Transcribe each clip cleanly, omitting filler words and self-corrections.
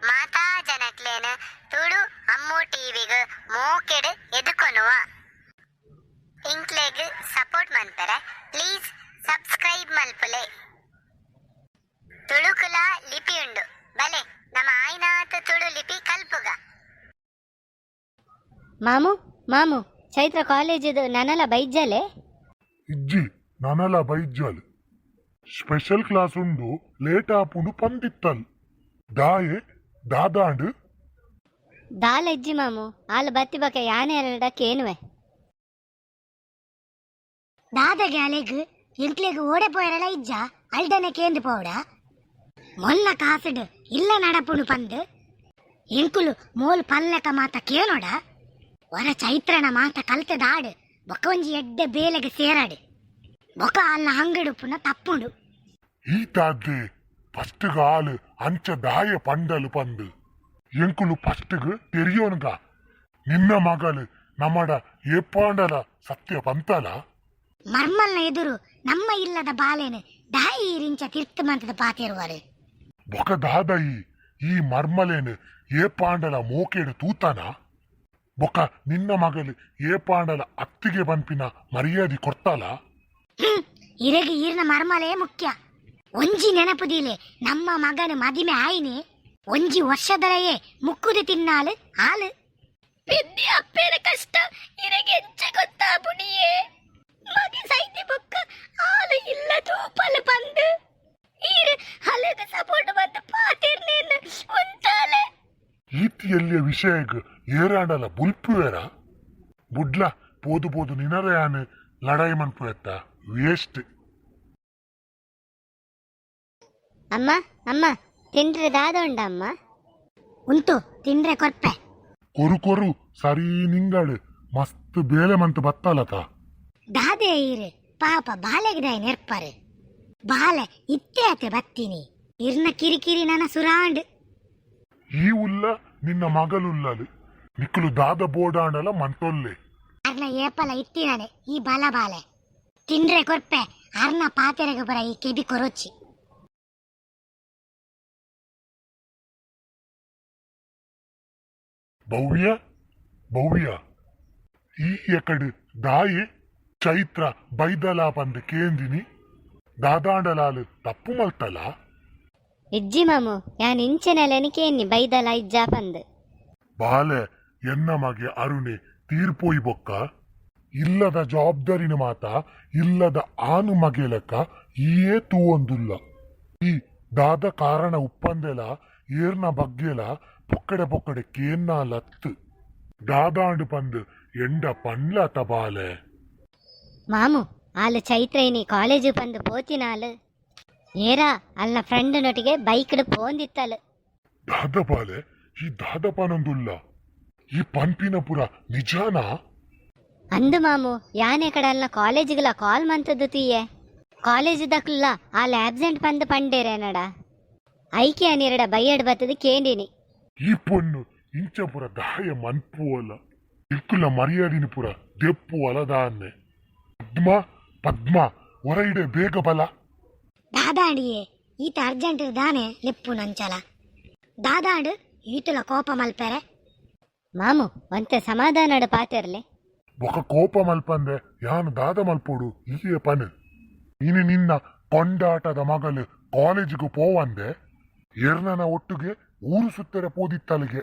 ಮಾತಾ ಜನಕ್ಲೇನು ತುಳು ಅಮ್ಮು ಟಿವಿಗ್ ಮೋಕೆಡ್ ಎದುಕೊನುವ ಇಂಕ್ಲೆಗ್ ಸಪೋರ್ಟ್ ಮನ್ಪರೆ ಪ್ಲೀಸ್ ಸಬ್ಸ್ಕ್ರೈಬ್ ಮಲ್ಪುಲೆ. ತುಳುಕುಲ ಲಿಪಿ ಉಂಡು ಬಲೆ ನಮ್ಮ ಆಯ್ನಾತ ತುಳು ಲಿಪಿ ಕಲ್ಪುಗ. ಮಾಮು ಮಾಮು ಚೈತ್ರ ಕಾಲೇಜದು ನನಲ ಬೈಜ್ಜಲೆ ಇಜ್ಜಿ ನನಲ ಬೈಜ್ಜಲ್ ಸ್ಪೆಷಲ್ ಕ್ಲಾಸ್ ಉಂಡು ಲೇಟ್ ಆಪುಂಡು ಪಂದಿತ್ತಲ್ ದಾಯೆ ದಾದಾಂಡ್ ದಾಲ ಇಜ್ಜಿ ಮಾಮು ಆಲು ಬತ್ತಿ ಬಕ ಯಾನೆ ಎರಡಕ್ಕೇನುವೆ ದಾದಗೆ ಅಲೆಗ್ ಎಂಕ್ಲೆಗ್ ಓಡೆ ಪೋಯರಲ ಇಜ್ಜ ಅಲ್ದನೆ ಕೇಂದ್ರ ಪೋಡ ಮೊಲ್ಲ ಕಾಸಡ್ ಇಲ್ಲ ನಡಪುನು ಪಂದ್ ಎಂಕುಲು ಮೋಲ್ ಪಲ್ಲಕ ಮಾತ ಕೇಳೋಡ ಹೊರ ಚೈತ್ರನ ಮಾತ ಕಲ್ತೆ ದಾಡು ಬೊಕ ಒಂಜಿ ಎಡ್ಡೆ ಬೇಲೆಗೆ ಸೇರಾಡು ಬೊಕ ಅಲ್ಲ ಅಂಗಡುಪುನ ತಪ್ಪುಂಡು ಈತಾದ್ದೆ ಫಸ್ಟ್ಗ ಆಲು ಅಂಚ ದಾಯ ಪಂಡಲು ಪಂದು ಎಂಕುಲು ಫಸ್ಟ್ಗ್ ತೆರಿಯೋನ್ಗ ನಿನ್ನ ಮಗಲು ನಮ್ಮಡ ಏಪಾಂಡಲ ಸತ್ಯ ಪಂತಲ ಮರ್ಮಲ್ನ ಎದುರು ನಮ್ಮ ಇಲ್ಲದ ಬಾಲೆನು ದಾಯಿ ರಿಂಚ ತೀರ್ಥಮಂತದ ಪಾತಿರುವರು ಬೊಕ ದಾದಯಿ ಈ ಮರ್ಮಲೇನು ಏಪಾಂಡಲ ಮೋಕೆಡು ತೂತನ ಬೊಕ ನಿನ್ನ ಮಗಲು ಏಪಾಂಡಲ ಅತ್ತಿಗೆ ಬಂಪಿನ ಮರ್ಯಾದೆ ಕೊಡ್ತಾಲ ಇರೆಗೆ ಈರ್ನ ಮರ್ಮಲೇ ಮುಖ್ಯ. ಒಂಜಿ ನೆನಪುದಿಲೆ ನಮ್ಮ ಮಗನ ಮದಿಮೆ ಆಯ್ನೆ ಒಂಜಿ ವರ್ಷದಲೆಯೇ ಮುಕ್ಕುದು ತಿನ್ನಾಲು ಹಾಲು ಪೆದ್ದಿ ಅಪ್ಪೇರ ಕಷ್ಟ ಇರೆಗೆ ಎಂಚ ಗೊತ್ತಾ ಬುಣಿಯೇ ಮದಿ ಸೈತಿ ಬೊಕ್ಕ ಹಾಲು ಇಲ್ಲ ತೂಪಲು ಬಂದು ಈರು ಹಲಗ ಸಪೋರ್ಟ್ ಬಂದು ಪಾತಿರ್ನೇನು ಉಂಟಾಲೆ ಈತಿಯಲ್ಲಿಯ ವಿಷಯಗ್ ಏರಾಂಡಲ ಬುಲ್ಪುವೇರ ಬುಡ್ಲ ಪೋದು ಪೋದು ನಿನರೆಯಾನು ಲಡಾಯಿ ಮನ್ಪುವೆತ್ತ ವೇಸ್ಟ್. ಅಮ್ಮ ಅಮ್ಮ ತಿಂಡ್ರೆ ದಾದ ಉಂಡ ಅಮ್ಮ ಉಂಟು ತಿಂಡ್ರೆ ಕೊರ್ಪೆ ಕೊರು ಕೊರು ಸರಿ ನಿಂಗಳು ಮಸ್ತ್ ಬೇಲೆ ಮಂತ್ ಬತ್ತಲತ ದಾದೆ ಈರು ಪಾಪ ಬಾಲೆಗದಾಯಿ ನೆರ್ಪರು ಬಾಲೆ ಇತ್ತೆ ಬತ್ತೀನಿ ಇರ್ನ ಕಿರಿಕಿರಿ ನನ್ನ ಸುರಾಂಡ್ ಈ ಉಲ್ಲ ನಿನ್ನ ಮಗಲುಲ್ಲಲು ನಿಕ್ಕಲು ದಾದ ಬೋಡಾಂಡಲ ಮಂತೊಲ್ಲೆ ಅರ್ನ ಏಪಲ ಇತ್ತಿನಾನೆ ಈ ಬಲ ಬಾಲೆ ತಿಂಡ್ರೆ ಕೊರ್ಪೆ ಅರ್ನ ಪಾತೆರೆಗೆ ಬರ ಈ ಕೆಬಿ ಕೊರೊಚ್ಚಿ ಭವ್ಯ ಭವ್ಯ ಈ ಎಕಡು ದಾಯಿ ಚೈತ್ರ ಬೈದಲಾ ಬಂದು ಕೇಂದಿನಿ ದಾದಾಂಡಲಾಲು ತಪ್ಪು ಮಲ್ತಲ ಇಜ್ಜಿ ಮಾಮು ಯಾನ್ ಇಂಚೆನಲೆನಿಕೇನಿ ಬೈದಲ ಇಜ್ಜಾ ಪಂದ್ ಬಾಲೆ ಎನ್ನ ಮಗೆ ಅರುಣೆ ತೀರ್ಪೋಯಿ ಬೊಕ್ಕ ಇಲ್ಲದ ಜವಾಬ್ದಾರಿನ ಮಾತ ಇಲ್ಲದ ಆನು ಮಗೆಲಕ್ಕ ಈಯೇ ತೂವೊಂದುಲ್ಲ ಈ ದಾದ ಕಾರಣ ಉಪ್ಪಂದೆಲ ಏರ್ನ ಬಗ್ಗೆಲ ಪೊಕ್ಕಡೆ ಪೊಕ್ಕಡೆ ಕೇನ್ನ ಲತ್ತು ದಾದಾಂಡು ಪಂದು ಎಂಡ ಪಂಡ್ಲತ ಬಾಲೆ ಮಾಮು ಆಲು ಚೈತ್ರೈನಿ ಕಾಲೇಜು ಪಂದು ಪೋತಿನಾಲು ಏರಾ ಅಲ್ಲ ಫ್ರೆಂಡ್ನೊಟ್ಟಿಗೆ ಬೈಕ್ಡ್ ಪೋಂದಿತ್ತಲು ದಾದ ಬಾಲೆ ಈ ದಾದ ಪನೊಂದುಲ್ಲ ಈ ಪಂಪಿನ ಪುರ ನಿಜಾನಾ ಅಂದು ಮಾಮು ಯಾನೆ ಕಡೆ ಅಲ್ಲ ಕಾಲೇಜಿಗಲ ಕಾಲ್ ಮಂತದ್ದು ತೀಯೆ ಕಾಲೇಜ್ ದಕ್ಲ ಆಲ್ ಆಬ್ಸೆಂಟ್ ಪಂದು ಪಂಡೇರೆ ನಡ ಐಕೆ ಅನಿರಡ ಬೈಯಡ್ ಬತ್ತದು ಕೇಂಡಿನಿ ಈ ಪೊಣ್ಣು ಇಂಚ ಪುರ ದಾಯ ಮನ್ಪುವಲ್ಲ ಇರ್ಕುಲ ಮರ್ಯಾದಿನ ಪುರ ದೆಪ್ಪು ಅಲದಾನ್ನೆ ಪದ್ಮ ಪದ್ಮ ಹೊರಯಿಡೆ ಬೇಗ ಬಲ ದಾದಾಂಡಿಯೇ ಈತ ಅರ್ಜೆಂಟ್ ದಾನೆ ಲೆಪ್ಪು ನಂಚಲ ದಾದಾಂಡು ಈತಲ ಕೋಪ ಮಲ್ಪೆರೆ ಮಾಮು ಒಂತೆ ಸಮಾಧಾನಡು ಪಾತಿರ್ಲೆ ಬೊಕ ಕೋಪ ಮಲ್ಪಂದೆ ಯಾನು ದಾದ ಮಲ್ಪೋಡು ಈಯೆ ಪನ್ ಇನ್ನು ನಿನ್ನ ಕೊಂಡಾಟದ ಮಗಲು ಕಾಲೇಜಿಗೂ ಪೋವಂದೆ ಎರ್ನನ ಒಟ್ಟಿಗೆ ಊರು ಸುತ್ತರ ಪೋದಿತ್ತಲಿಗೆ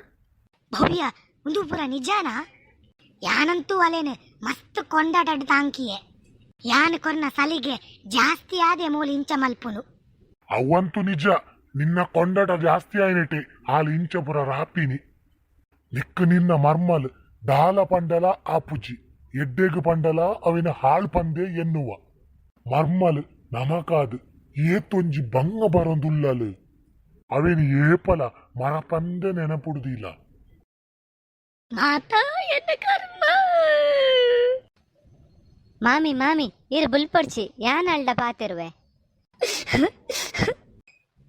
ಭವ್ಯ ಒಂದು ಪುರ ನಿಜಾನ ಯಾನಂತೂ ಅಲೇನು ಮಸ್ತ್ ಕೊಂಡಾಟ ತಾಂಕಿಯೇ ಯಾನ್ ಕೊರ್ನ ಸಲಿಗೆ ಜಾಸ್ತಿ ಆದೆ ಮೂಲ ಇಂಚ ಮಲ್ಪುನು ಅವಂತೂ ನಿಜ ನಿನ್ನ ಕೊಂಡಾಟ ಜಾಸ್ತಿ ಆಯ್ನೆಟೆ ಆಲು ಇಂಚ ಪುರ ರಾಪಿನಿ ನಿಕ್ಕು ನಿನ್ನ ಮರ್ಮಲ್ ದಾಲ ಪಂಡಲ ಆಪುಜಿ ಎಡ್ಡೆಗು ಪಂಡಲ ಅವಿನ ಹಾಳು ಪಂದೆ ಎನ್ನುವ ಮರ್ಮಲ್ ನಮಕಾದು ಏತೊಂಜಿ ಬಂಗ ಬರೊಂದುಲ್ಲಲು ಅವೇನು ಏಪಲ ಮರಪಂದೆ ನೆನಪುಡುದಿಲ್ಲ ಮಾತಾ ಎನ್ನ ಕರ್ಮ ಮಾಮಿ ಮಾಮಿ ಇರು ಬುಲ್ಪೊಡ್ಚಿ ಯಾನ್ ಅಲ್ಡ ಪಾತಿರುವೆ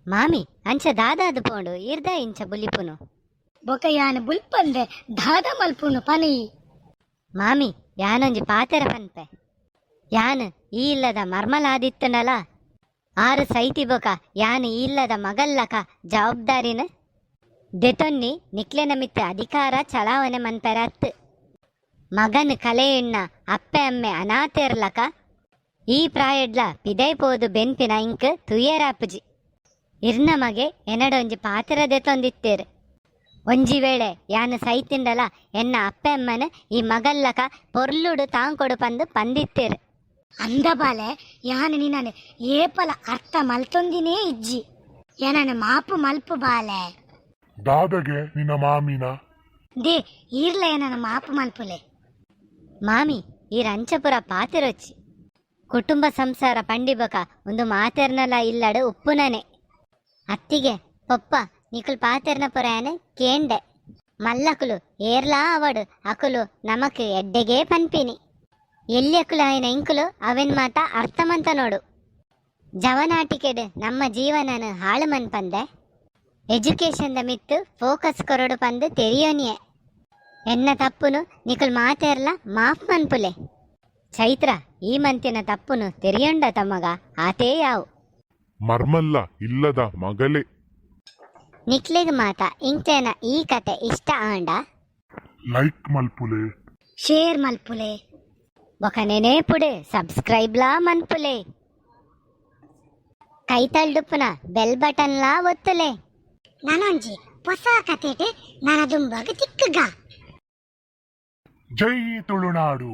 ಮಾಮಿ ಅಂಚ ದಾದಾದು ಪೋಂಡು ಇರ್ದ ಇಂಚ ಬುಲಿಪುನು ಬೊಕ ಯಾನ್ ಬುಲ್ಪಂದೆ ದಾದ ಮಲ್ಪುನು ಪನಿ ಮಾಮಿ ಯಾನೊಂಜಿ ಪಾತೆರ ಪನ್ಪೆ ಯಾನ್ ಈ ಇಲ್ಲದ ಮರ್ಮಲಾದಿತ್ತನಲ ಆರು ಸೈತಿ ಬೊಕ ಯಾನ್ ಈ ಇಲ್ಲದ ಮಗಲ್ಲಕ ಜವಾಬ್ದಾರಿನ ದೆತೊನ್ನಿ ನಿಕ್ಲೆನ ಮಿತ್ತ ಅಧಿಕಾರ ಚಲಾವಣೆ ಮನ್ಪೆರತ್ ಮಗನ್ ಕಲೆಯಣ್ಣ ಅಪ್ಪೆ ಅಮ್ಮೆ ಅನಾಥೆರ್ಲಕ ಈ ಪ್ರಾಯಡ್ಲ ಪಿದೈಪೋದು ಬೆನ್ಪಿನ ಇಂಕ್ ತುಯ್ಯರಾಪುಜಿ ಇರ್ನ ಮಗೆ ಎನಡೊಂಜಿ ಪಾತ್ರ ದೆತೊಂದಿತ್ತೇರು ಒಂಜಿ ವೇಳೆ ಯಾನು ಸೈತಿಂಡಲ ಎನ್ನ ಅಪ್ಪೆ ಅಮ್ಮನ ಈ ಮಗಲ್ಲಕ ಪೊರ್ಲುಡು ತಾಂಕೊಡು ಪಂದು ಪಂದಿತ್ತೇರು ಅಂದಬಾಲೆ ಯಾನು ನಿನ್ನನು ಏಪಲ ಅರ್ಥ ಮಲ್ತೊಂದಿನೇ ಇಜ್ಜಿ ಏನನ ಮಾಪು ಮಲ್ಪು ಬಾಲೆ ದಾದಗೆ ನಿನ್ನ ಮಾಮಿನ ದೇ ಈರ್ಲ ಏನನ ಮಾಪು ಮಲ್ಪುಲೆ ಮಾಮಿ ಈ ರಂಚಪುರ ಪಾತಿರೊಚ್ಚಿ ಕುಟುಂಬ ಸಂಸಾರ ಪಂಡಿಬಕ ಒಂದು ಮಾತೆರ್ನಲ ಇಲ್ಲಡು ಉಪ್ಪುನನೆ ಅತ್ತಿಗೆ ಪೊಪ್ಪ ನಿಕುಲು ಪಾತೆರ್ನ ಪುರಾಯನೆ ಕೇಂಡೆ ಮಲ್ಲಕುಲು ಏರ್ಲಾ ಅವಡು ಅಕುಲು ನಮಕ್ ಎಡ್ಡೆಗೇ ಪನ್ಪಿನಿ ಎಲ್ಲಿಯಕುಲು ಆಯ್ನ ಇಂಕುಲು ಅವೆನ್ ಮಾತ ಅರ್ಥಮಂತ ನೋಡು ಜವನಾಟಿಕೆಡ್ ನಮ್ಮ ಜೀವನನು ಹಾಳು ಮನ್ಪಂದೆ ಎಜುಕೇಶನ್ದ ಮಿತ್ತು ಫೋಕಸ್ ಕೊರಡು ಪಂದು ತೆರಿಯೋನಿಯೆ ಎನ್ನ ತಪ್ಪುನು ನಿಕುಲ್ ಮಾತೆರ್ಲ ಮಾಫ್ ಮನ್ಪುಲೆ ಚೈತ್ರ ಈ ಮಂತಿನ ತಪ್ಪುನು ತೆರಿಯೊಂಡ ತಮ್ಮಗ ಆತೇ ಯಾವು ಮರ್ಮಲ್ಲ ಇಲ್ಲದ ಮಗಲೇ ನಿಕ್ಲೆಗ್ ಮಾತ ಇಂಕ್ಲೇನ ಈ ಕತೆ ಇಷ್ಟ ಆಂಡ ಲೈಕ್ ಮಲ್ಪುಲೆ ಶೇರ್ ಮಲ್ಪುಲೆ ಬೊಕ ನೆನೇಪುಡೆ ಸಬ್ಸ್ಕ್ರೈಬ್ಲಾ ಮನ್ಪುಲೆ ಕೈತಲ್ಡುಪ್ಪುನ ಬೆಲ್ ಬಟನ್ಲಾ ಒತ್ತುಲೆ ನಾನೊಂಜಿ ಹೊಸ ಕತೆಟ್ ನನದುಂಬಗ ತಿಕ್ಕಗ ಜೈ ತುಳುನಾಡು.